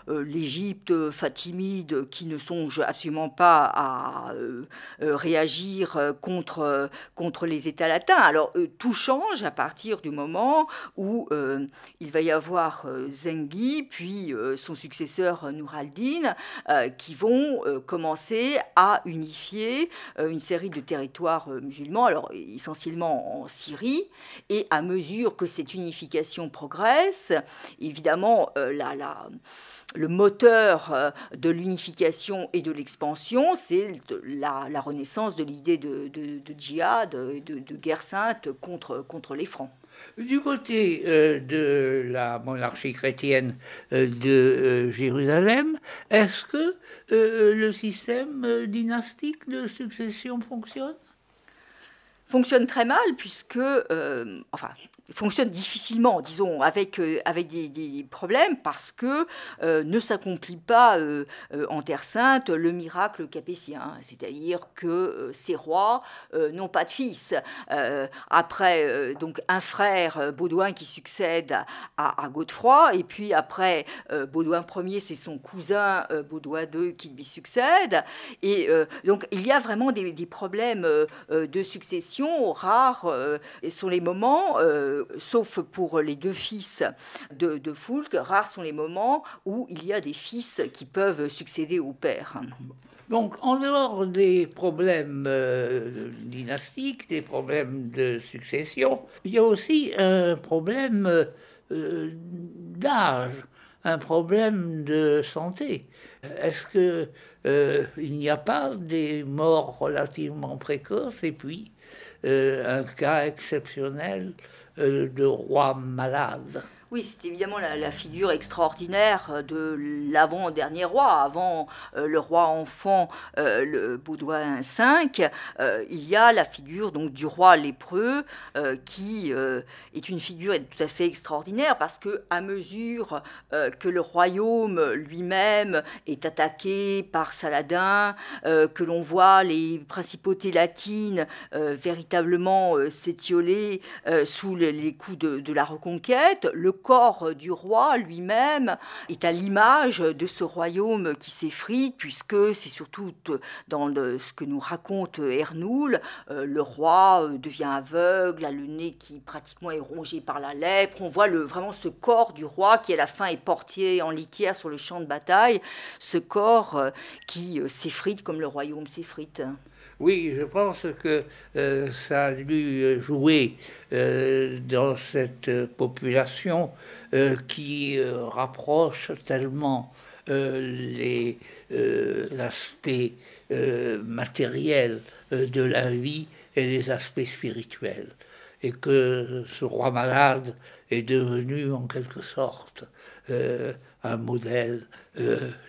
l'Égypte fatimide qui ne songe absolument pas à réagir contre les États latins. Alors tout change à partir du moment où il va y avoir Zengi, puis son successeur Nur al-Din, qui vont commencer à unifier une série de territoires musulmans, alors essentiellement en Syrie, et à mesure que cette unification progresse, évidemment, le moteur de l'unification et de l'expansion, c'est la renaissance de l'idée de djihad, de guerre sainte contre les Francs. Du côté de la monarchie chrétienne de Jérusalem, est-ce que le système dynastique de succession fonctionne? Fonctionne très mal puisque, fonctionne difficilement, disons, avec des problèmes parce que ne s'accomplit pas en Terre Sainte le miracle capétien, c'est-à-dire que ces rois n'ont pas de fils. Après, donc un frère, Baudouin, qui succède à Godefroy, et puis après, Baudouin Ier, c'est son cousin Baudouin II qui lui succède. Et donc, il y a vraiment des problèmes de succession rares, et sont les moments, sauf pour les deux fils de Foulques, rares sont les moments où il y a des fils qui peuvent succéder au père. Donc, en dehors des problèmes dynastiques, des problèmes de succession, il y a aussi un problème d'âge, un problème de santé. Est-ce qu'il n'y a pas des morts relativement précoces et puis un cas exceptionnel de roi malade? Oui, c'est évidemment la figure extraordinaire de l'avant-dernier roi. Avant le roi enfant, le Baudouin V, il y a la figure donc du roi lépreux qui est une figure tout à fait extraordinaire parce que à mesure que le royaume lui-même est attaqué par Saladin, que l'on voit les principautés latines véritablement s'étioler sous les coups de la reconquête, le corps du roi lui-même est à l'image de ce royaume qui s'effrite, puisque c'est surtout dans ce que nous raconte Ernoul, le roi devient aveugle, a le nez qui pratiquement est rongé par la lèpre. On voit vraiment ce corps du roi qui à la fin est porté en litière sur le champ de bataille, ce corps qui s'effrite comme le royaume s'effrite. Oui, je pense que ça a dû jouer dans cette population qui rapproche tellement l'aspect matériel de la vie et les aspects spirituels. Et que ce roi malade est devenu en quelque sorte un modèle,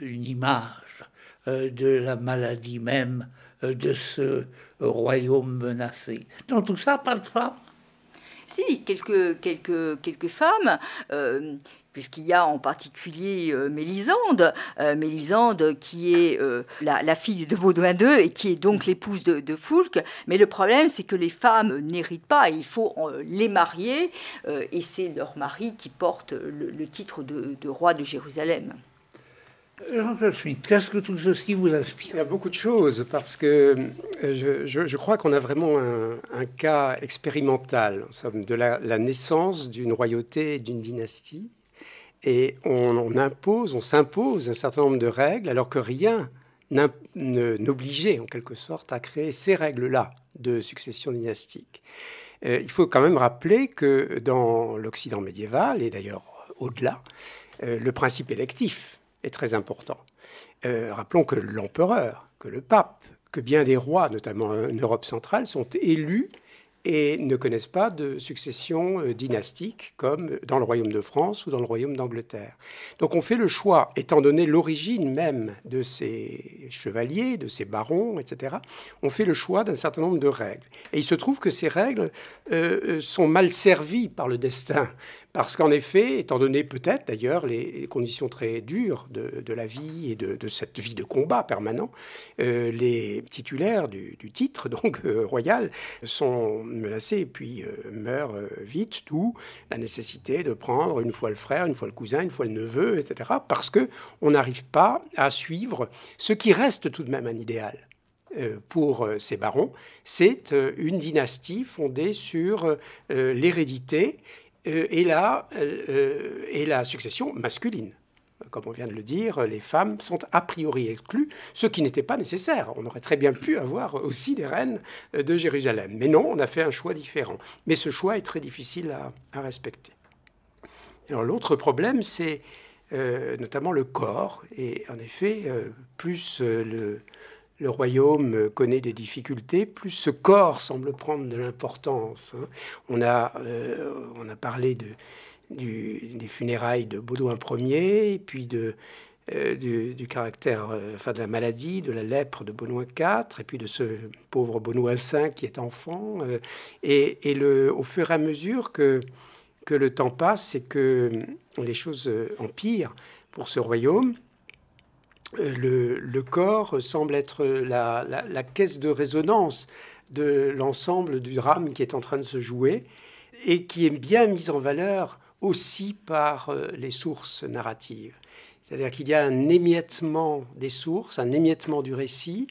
une image de la maladie même de ce royaume menacé. Dans tout ça, pas de femmes. Si, quelques femmes, puisqu'il y a en particulier Mélisande, Mélisande qui est la fille de Baudouin II et qui est donc l'épouse de Foulques. Mais le problème, c'est que les femmes n'héritent pas, il faut les marier, et c'est leur mari qui porte le titre de roi de Jérusalem. Jean-Claude Schmitt, qu'est-ce que tout ceci vous inspire? Il y a beaucoup de choses, parce que je crois qu'on a vraiment un cas expérimental, en somme, de la naissance d'une royauté et d'une dynastie. Et on s'impose un certain nombre de règles, alors que rien n'obligeait, en quelque sorte, à créer ces règles-là de succession dynastique. Il faut quand même rappeler que dans l'Occident médiéval, et d'ailleurs au-delà, le principe électif est très important. Rappelons que l'empereur, que le pape, que bien des rois, notamment en Europe centrale, sont élus et ne connaissent pas de succession dynastique comme dans le royaume de France ou dans le royaume d'Angleterre. Donc on fait le choix, étant donné l'origine même de ces chevaliers, de ces barons, etc., on fait le choix d'un certain nombre de règles. Et il se trouve que ces règles sont mal servies par le destin. Parce qu'en effet, étant donné peut-être d'ailleurs les conditions très dures de la vie et de cette vie de combat permanent, les titulaires du titre donc royal sont menacés et puis meurent vite, d'où la nécessité de prendre une fois le frère, une fois le cousin, une fois le neveu, etc. Parce qu'on n'arrive pas à suivre ce qui reste tout de même un idéal. Pour ces barons, c'est une dynastie fondée sur l'hérédité et la succession masculine. Comme on vient de le dire, les femmes sont a priori exclues, ce qui n'était pas nécessaire. On aurait très bien pu avoir aussi des reines de Jérusalem. Mais non, on a fait un choix différent. Mais ce choix est très difficile à respecter. Alors l'autre problème, c'est notamment le corps. Et en effet, plus le royaume connaît des difficultés, plus ce corps semble prendre de l'importance. On a parlé des funérailles de Baudouin Ier, et puis du caractère, de la maladie, de la lèpre de Baudouin IV, et puis de ce pauvre Baudouin V qui est enfant. Au fur et à mesure que le temps passe et que les choses empirent pour ce royaume, le corps semble être la caisse de résonance de l'ensemble du drame qui est en train de se jouer et qui est bien mis en valeur aussi par les sources narratives. C'est-à-dire qu'il y a un émiettement des sources, un émiettement du récit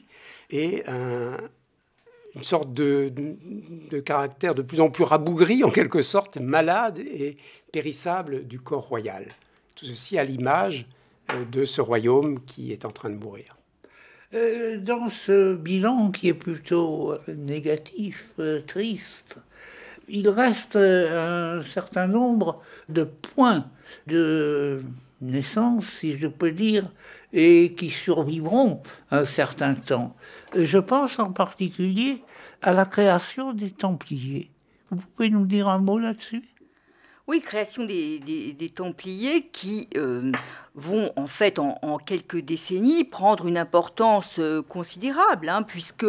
et une sorte de caractère de plus en plus rabougri, en quelque sorte, malade et périssable du corps royal. Tout ceci à l'image de ce royaume qui est en train de mourir. Dans ce bilan qui est plutôt négatif, triste, il reste un certain nombre de points de naissance, si je peux dire, et qui survivront un certain temps. Je pense en particulier à la création des Templiers. Vous pouvez nous dire un mot là-dessus ? Oui, création des Templiers qui vont en fait en quelques décennies prendre une importance considérable, hein, puisque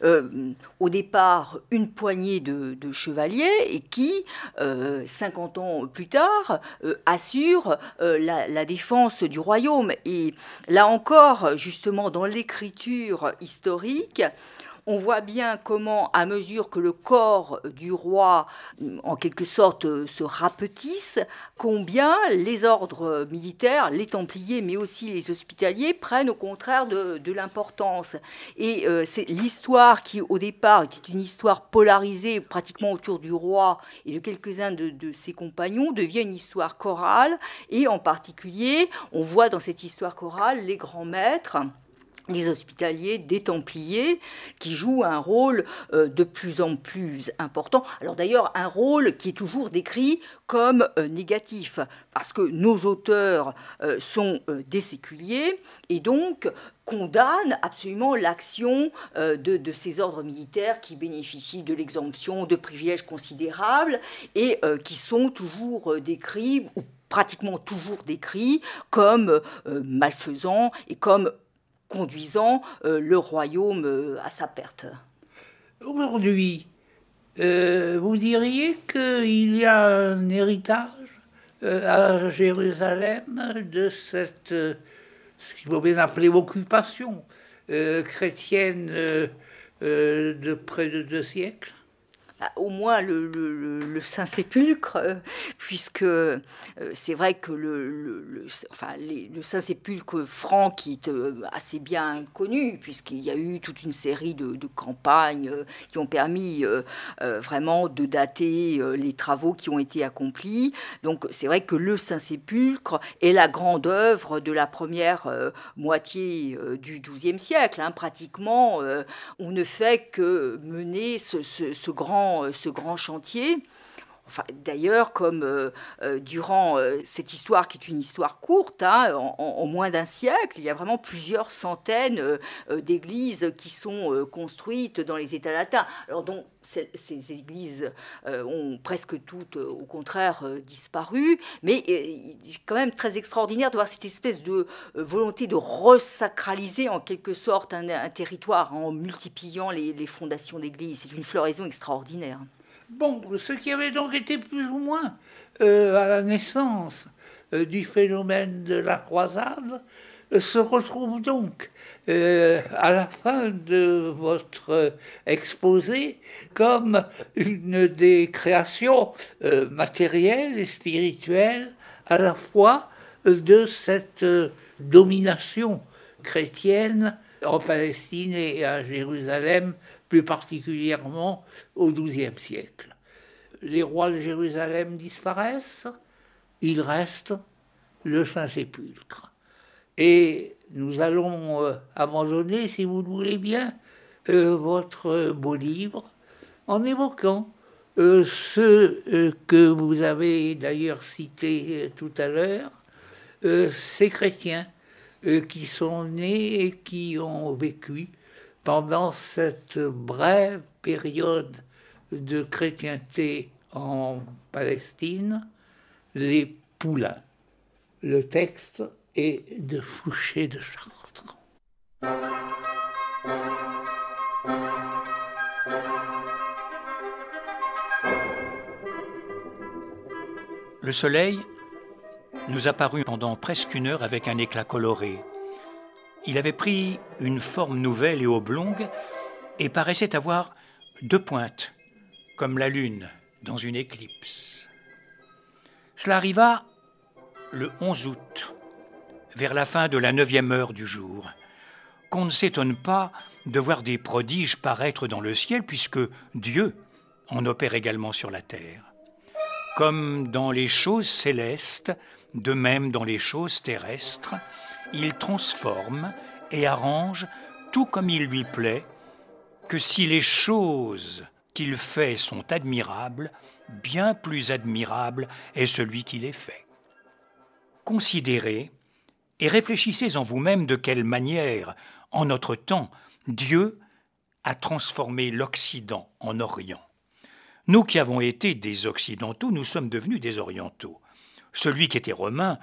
au départ une poignée de chevaliers et qui, 50 ans plus tard, assurent la défense du royaume. Et là encore, justement, dans l'écriture historique, on voit bien comment, à mesure que le corps du roi, en quelque sorte, se rapetisse, combien les ordres militaires, les Templiers, mais aussi les Hospitaliers, prennent au contraire de l'importance. Et c'est l'histoire qui, au départ, était une histoire polarisée pratiquement autour du roi et de quelques-uns de ses compagnons, devient une histoire chorale. Et en particulier, on voit dans cette histoire chorale les grands maîtres, les Hospitaliers, des Templiers, qui jouent un rôle de plus en plus important. Alors d'ailleurs, un rôle qui est toujours décrit comme négatif, parce que nos auteurs sont des séculiers, et donc condamnent absolument l'action de ces ordres militaires qui bénéficient de l'exemption, de privilèges considérables, et qui sont toujours décrits, ou pratiquement toujours décrits, comme malfaisants et comme conduisant le royaume à sa perte. Aujourd'hui, vous diriez qu'il y a un héritage à Jérusalem de cette, ce qu'il faut bien appeler occupation chrétienne de près de 2 siècles? Au moins le Saint-Sépulcre, puisque c'est vrai que le Saint-Sépulcre franc qui est assez bien connu, puisqu'il y a eu toute une série de campagnes qui ont permis vraiment de dater les travaux qui ont été accomplis. Donc c'est vrai que le Saint-Sépulcre est la grande œuvre de la première moitié du XIIe siècle. Hein. Pratiquement, on ne fait que mener ce grand chantier. Enfin, d'ailleurs, comme durant cette histoire qui est une histoire courte, hein, en moins d'un siècle, il y a vraiment plusieurs centaines d'églises qui sont construites dans les États latins. Alors donc, ces églises ont presque toutes, au contraire, disparu, mais c'est quand même très extraordinaire de voir cette espèce de volonté de resacraliser en quelque sorte un territoire en multipliant les fondations d'églises. C'est une floraison extraordinaire. Bon, ce qui avait donc été plus ou moins à la naissance du phénomène de la croisade se retrouve donc à la fin de votre exposé comme une des créations matérielles et spirituelles à la fois de cette domination chrétienne en Palestine et à Jérusalem, plus particulièrement au XIIe siècle. Les rois de Jérusalem disparaissent, il reste le Saint-Sépulcre. Et nous allons abandonner, si vous le voulez bien, votre beau livre en évoquant ceux que vous avez d'ailleurs cités tout à l'heure, ces chrétiens qui sont nés et qui ont vécu pendant cette brève période de chrétienté en Palestine, les Poulains. Le texte est de Fouché de Chartres. Le soleil nous apparut pendant presque 1 heure avec un éclat coloré. Il avait pris une forme nouvelle et oblongue et paraissait avoir 2 pointes, comme la lune dans une éclipse. Cela arriva le 11 août, vers la fin de la 9e heure du jour, qu'on ne s'étonne pas de voir des prodiges paraître dans le ciel, puisque Dieu en opère également sur la terre. Comme dans les choses célestes, de même dans les choses terrestres, il transforme et arrange tout comme il lui plaît, que si les choses qu'il fait sont admirables, bien plus admirable est celui qui les fait. Considérez et réfléchissez en vous-même de quelle manière, en notre temps, Dieu a transformé l'Occident en Orient. Nous qui avons été des Occidentaux, nous sommes devenus des Orientaux. Celui qui était romain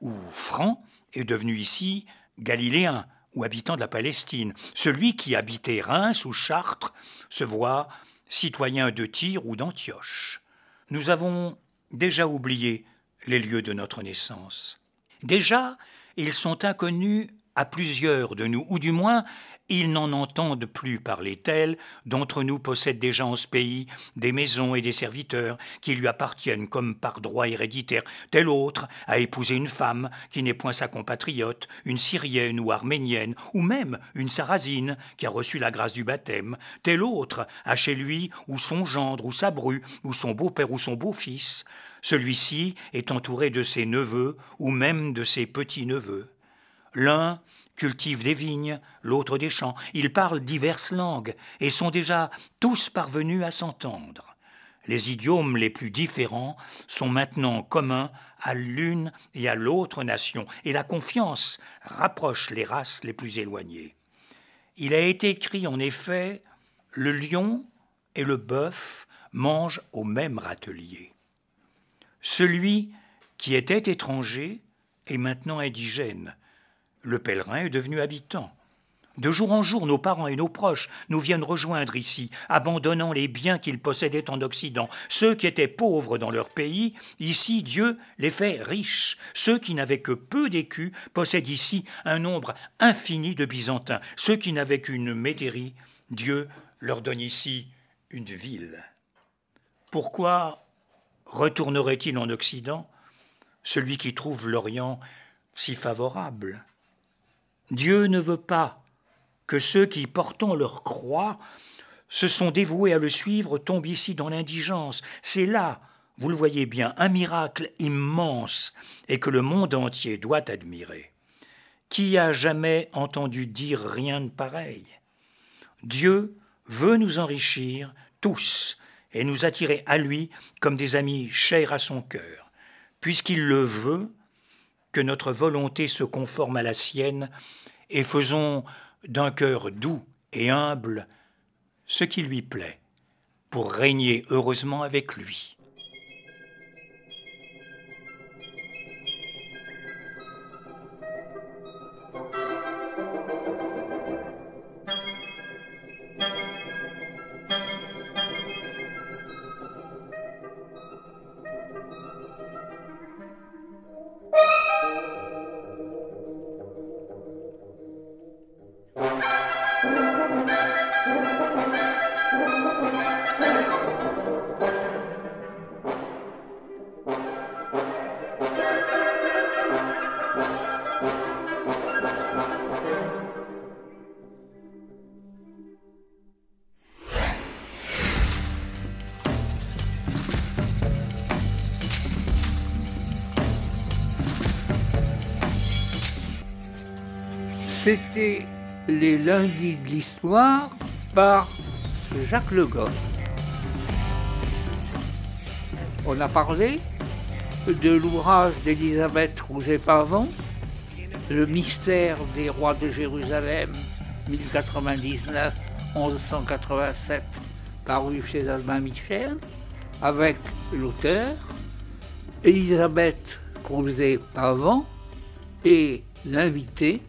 ou franc est devenu ici galiléen ou habitant de la Palestine. Celui qui habitait Reims ou Chartres se voit citoyen de Tyr ou d'Antioche. Nous avons déjà oublié les lieux de notre naissance. Déjà, ils sont inconnus à plusieurs de nous, ou du moins, ils n'en entendent plus parler tels d'entre nous possèdent déjà en ce pays des maisons et des serviteurs qui lui appartiennent comme par droit héréditaire. Tel autre a épousé une femme qui n'est point sa compatriote, une Syrienne ou Arménienne, ou même une Sarrasine qui a reçu la grâce du baptême. Tel autre a chez lui ou son gendre ou sa bru, ou son beau-père ou son beau-fils. Celui-ci est entouré de ses neveux ou même de ses petits-neveux. L'un cultive des vignes, l'autre des champs. Ils parlent diverses langues et sont déjà tous parvenus à s'entendre. Les idiomes les plus différents sont maintenant communs à l'une et à l'autre nation, et la confiance rapproche les races les plus éloignées. Il a été écrit en effet « Le lion et le bœuf mangent au même râtelier ». Celui qui était étranger est maintenant indigène. Le pèlerin est devenu habitant. De jour en jour, nos parents et nos proches nous viennent rejoindre ici, abandonnant les biens qu'ils possédaient en Occident. Ceux qui étaient pauvres dans leur pays, ici, Dieu les fait riches. Ceux qui n'avaient que peu d'écus possèdent ici un nombre infini de Byzantins. Ceux qui n'avaient qu'une métairie, Dieu leur donne ici une ville. Pourquoi retournerait-il en Occident, celui qui trouve l'Orient si favorable ? Dieu ne veut pas que ceux qui, portant leur croix, se sont dévoués à le suivre, tombent ici dans l'indigence. C'est là, vous le voyez bien, un miracle immense et que le monde entier doit admirer. Qui a jamais entendu dire rien de pareil ? Dieu veut nous enrichir tous et nous attirer à lui comme des amis chers à son cœur. Puisqu'il le veut, que notre volonté se conforme à la sienne et faisons d'un cœur doux et humble ce qui lui plaît pour régner heureusement avec lui. C'était les lundis de l'histoire par Jacques Le Goff. On a parlé de l'ouvrage d'Élisabeth Rouzet-Pavon, Le mystère des rois de Jérusalem, 1099-1187, paru chez Albin Michel, avec l'auteur Élisabeth Rouzet-Pavon et l'invité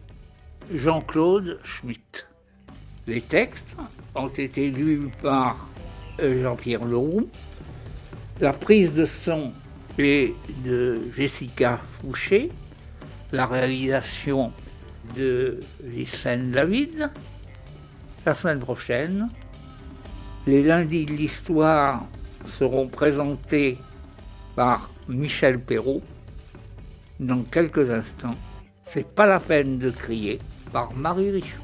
Jean-Claude Schmitt. Les textes ont été lus par Jean-Pierre Leroux. La prise de son est de Jessica Fouché. La réalisation de Ghislaine David. La semaine prochaine, les lundis de l'histoire seront présentés par Michel Perrault. Dans quelques instants, c'est pas la peine de crier, par Marie Richaud.